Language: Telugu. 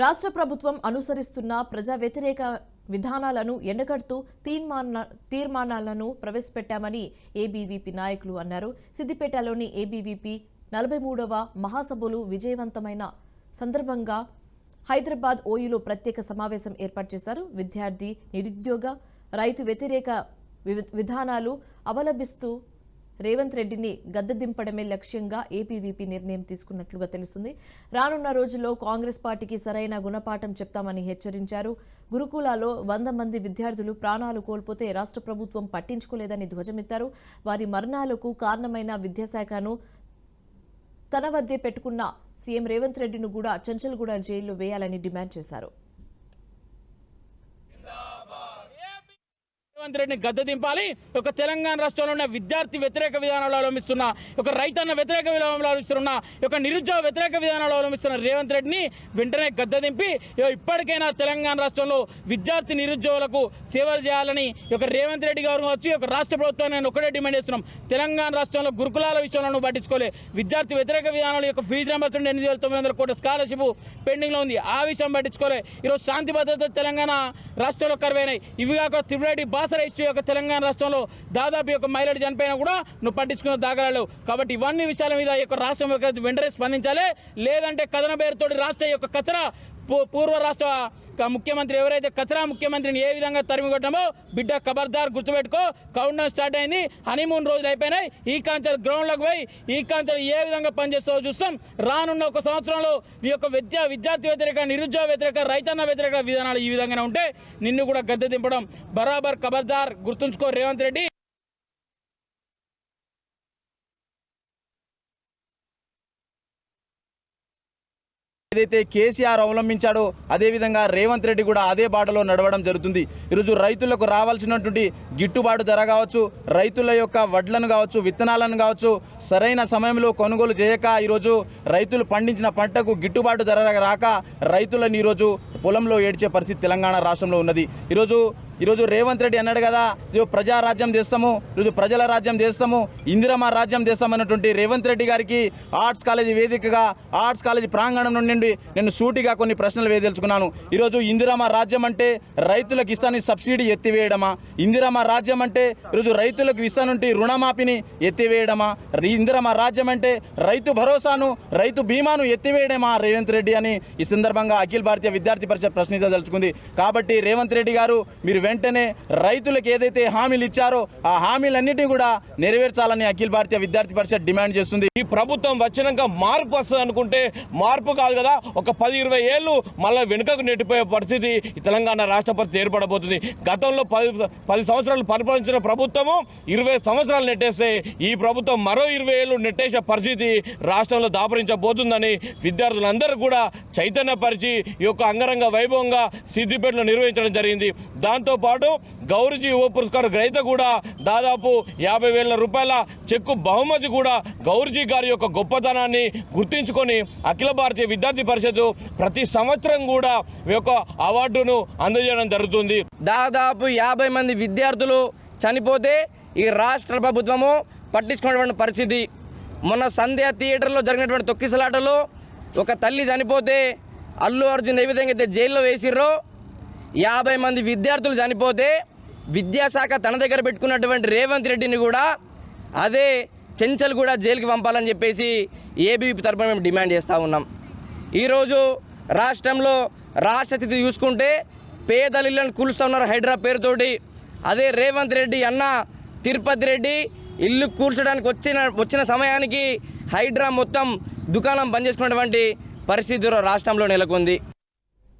రాష్ట్ర ప్రభుత్వం అనుసరిస్తున్న ప్రజా వ్యతిరేక విధానాలను ఎండగడుతూ తీర్మానాలను ప్రవేశపెట్టామని ఏబీవీపీ నాయకులు అన్నారు. సిద్దిపేటలోని ఏబీవీపీ 43వ మహాసభలు విజయవంతమైన సందర్భంగా హైదరాబాద్ ఓయూలో ప్రత్యేక సమావేశం ఏర్పాటు చేశారు. విద్యార్థి, నిరుద్యోగ, రైతు వ్యతిరేక విధానాలు అవలంబిస్తూ రేవంత్ రెడ్డిని గద్దెదింపడమే లక్ష్యంగా ఏబీవీపీ నిర్ణయం తీసుకున్నట్లుగా తెలుస్తుంది. రానున్న రోజుల్లో కాంగ్రెస్ పార్టీకి సరైన గుణపాఠం చెప్తామని హెచ్చరించారు. గురుకులాల్లో 100 మంది విద్యార్థులు ప్రాణాలు కోల్పోతే రాష్ట్ర ప్రభుత్వం పట్టించుకోలేదని ధ్వజమెత్తారు. వారి మరణాలకు కారణమైన విద్యాశాఖను తన వద్దే పెట్టుకున్న సీఎం రేవంత్ రెడ్డిని కూడా చంచల్గూడ జైల్లో వేయాలని డిమాండ్ చేశారు. రేవంత్ రెడ్డిని గద్దెదింపాలి. ఒక తెలంగాణ రాష్ట్రంలో ఉన్న విద్యార్థి వ్యతిరేక విధానాలు అవలంబిస్తున్న, ఒక రైతన్న వ్యతిరేక విధానాలు అవలంబిస్తున్న, ఒక నిరుద్యోగ వ్యతిరేక విధానాలు అవలంబిస్తున్న రేవంత్ రెడ్డిని వెంటనే గద్దెదింపి ఇప్పటికైనా తెలంగాణ రాష్ట్రంలో విద్యార్థి నిరుద్యోగులకు సేవలు చేయాలని ఒక రేవంత్ రెడ్డి గారు వచ్చి ఒక రాష్ట్ర ప్రభుత్వం నేను ఒకటే డిమాండ్ చేస్తున్నాం. తెలంగాణ రాష్ట్రంలో గురుకులాల విషయంలో పట్టించుకోలే. విద్యార్థి వ్యతిరేక విధానాలు యొక్క ఫీజు రింబర్స్మెంట్ 8,900 కోట్ల స్కాలర్షిప్ పెండింగ్లో ఉంది. ఆ విషయం పట్టించుకోలే. ఈరోజు శాంతి భద్రత తెలంగాణ రాష్ట్రంలో కరువైనాయి. ఇవి కాక త్రిపురెడ్డి బాసర ఇష్యూ యొక్క తెలంగాణ రాష్ట్రంలో దాదాపు ఒక మహిళలు చనిపోయినా కూడా నువ్వు పట్టించుకున్న దాఖలాలు. కాబట్టి ఇవన్నీ విషయాల మీద ఈ యొక్క రాష్ట్రం వెంటనే స్పందించాలి. లేదంటే కథన పేరుతోటి రాష్ట్ర యొక్క కచరా పూర్వ రాష్ట్ర ముఖ్యమంత్రి ఎవరైతే కచరా ముఖ్యమంత్రిని ఏ విధంగా తరిమికొట్టామో బిడ్డ ఖబర్దార్ గుర్తుపెట్టుకో. కౌంట్ డౌన్ స్టార్ట్ అయింది. హనీమూన్ రోజులు అయిపోయినాయి. ఈ కాంచెలు గ్రౌండ్లోకి పోయి ఈ కాంచెలు ఏ విధంగా పనిచేస్తావో చూస్తాం. రానున్న ఒక సంవత్సరంలో ఈ యొక్క విద్యార్థి వ్యతిరేక, నిరుద్యోగ వ్యతిరేక, రైతన్న వ్యతిరేక విధానాలు ఈ విధంగానే ఉంటే నిన్ను కూడా గద్దె దింపడం బరాబర్. ఖబర్దార్ గుర్తుంచుకో రేవంత్ రెడ్డి. ఏదైతే కేసీఆర్ అవలంబించాడో అదేవిధంగా రేవంత్ రెడ్డి కూడా అదే బాటలో నడవడం జరుగుతుంది. ఈరోజు రైతులకు రావాల్సినటువంటి గిట్టుబాటు ధర కావచ్చు, రైతుల యొక్క వడ్లను కావచ్చు, విత్తనాలను కావచ్చు సరైన సమయంలో కొనుగోలు చేయక ఈరోజు రైతులు పండించిన పంటకు గిట్టుబాటు ధర రాక రైతులను ఈరోజు పొలంలో ఏడ్చే పరిస్థితి తెలంగాణ రాష్ట్రంలో ఉన్నది. ఈరోజు రేవంత్ రెడ్డి అన్నాడు కదా, ప్రజారాజ్యం చేస్తాము, ఈరోజు ప్రజల రాజ్యం చేస్తాము, ఇందిరమ్మ రాజ్యం చేస్తామన్నటువంటి రేవంత్ రెడ్డి గారికి ఆర్ట్స్ కాలేజీ వేదికగా, ఆర్ట్స్ కాలేజీ ప్రాంగణం నుండి నేను సూటిగా కొన్ని ప్రశ్నలు వేయదలుచుకున్నాను. ఈరోజు ఇందిరమ్మ రాజ్యం అంటే రైతులకు ఇస్తాను సబ్సిడీ ఎత్తివేయడమా? ఇందిరమ్మ రాజ్యం అంటే ఈరోజు రైతులకు ఇస్తానుంటి రుణమాఫీని ఎత్తివేయడమా? ఇందిరమ్మ రాజ్యం అంటే రైతు భరోసాను, రైతు బీమాను ఎత్తివేయడమా రేవంత్ రెడ్డి అని ఈ సందర్భంగా అఖిల భారతీయ విద్యార్థి పరిషత్ ప్రశ్నించదలుచుకుంది. కాబట్టి రేవంత్ రెడ్డి గారు మీరు వెంటనే రైతులకు ఏదైతే హామీలు ఇచ్చారో ఆ హామీలన్నిటినీ కూడా నెరవేర్చాలని అఖిల భారతీయ విద్యార్థి పరిషత్ డిమాండ్ చేస్తుంది. ఈ ప్రభుత్వం వచ్చినాక మార్పు వస్తుంది అనుకుంటే మార్పు కాదు కదా, ఒక 10-20 ఏళ్ళు మళ్ళీ వెనుకకు నెట్టిపోయే పరిస్థితి తెలంగాణ రాష్ట్ర పరిస్థితి ఏర్పడబోతుంది. గతంలో 10 సంవత్సరాలు పరిపాలించిన ప్రభుత్వము 20 సంవత్సరాలు నెట్టేస్తే ఈ ప్రభుత్వం మరో 20 ఏళ్ళు నెట్టేసే పరిస్థితి రాష్ట్రంలో దాపరించబోతుందని విద్యార్థులందరూ కూడా చైతన్యపరిచి ఈ యొక్క అంగరంగ వైభవంగా సిద్దిపేటలో నిర్వహించడం జరిగింది. దాంతోపాటు గౌరజీ యువ పురస్కార్ గ్రహీత కూడా దాదాపు 50,000 రూపాయల చెక్కు బహుమతి కూడా గౌరజీ గారి యొక్క గొప్పతనాన్ని గుర్తించుకొని అఖిల భారతీయ విద్యార్థి పరిషత్ ప్రతి సంవత్సరం కూడా ఈ యొక్క అవార్డును అందజేయడం జరుగుతుంది. దాదాపు 50 మంది విద్యార్థులు చనిపోతే ఈ రాష్ట్ర ప్రభుత్వము పట్టించుకున్నటువంటి పరిస్థితి. మొన్న సంధ్య థియేటర్లో జరిగినటువంటి తొక్కిసలాటలో ఒక తల్లి చనిపోతే అల్లు అర్జున్ ఏ విధంగా అయితే జైల్లో వేసిర్రో 50 మంది విద్యార్థులు చనిపోతే విద్యాశాఖ తన దగ్గర పెట్టుకున్నటువంటి రేవంత్ రెడ్డిని కూడా అదే చెంచల్గూడ జైలుకి పంపాలని చెప్పేసి ఏబీవీపీ తరఫున మేము డిమాండ్ చేస్తూ ఉన్నాం. ఈరోజు రాష్ట్రంలో రాష్ట్ర స్థితి చూసుకుంటే పేదలిళ్ళను కూలుస్తూ ఉన్నారు హైడ్రా పేరుతోటి. అదే రేవంత్ రెడ్డి అన్న తిరుపతి రెడ్డి ఇల్లు కూల్చడానికి వచ్చిన సమయానికి హైడ్రా మొత్తం దుకాణం బంద్ చేసుకున్నటువంటి పరిస్థితి రాష్ట్రంలో నెలకొంది.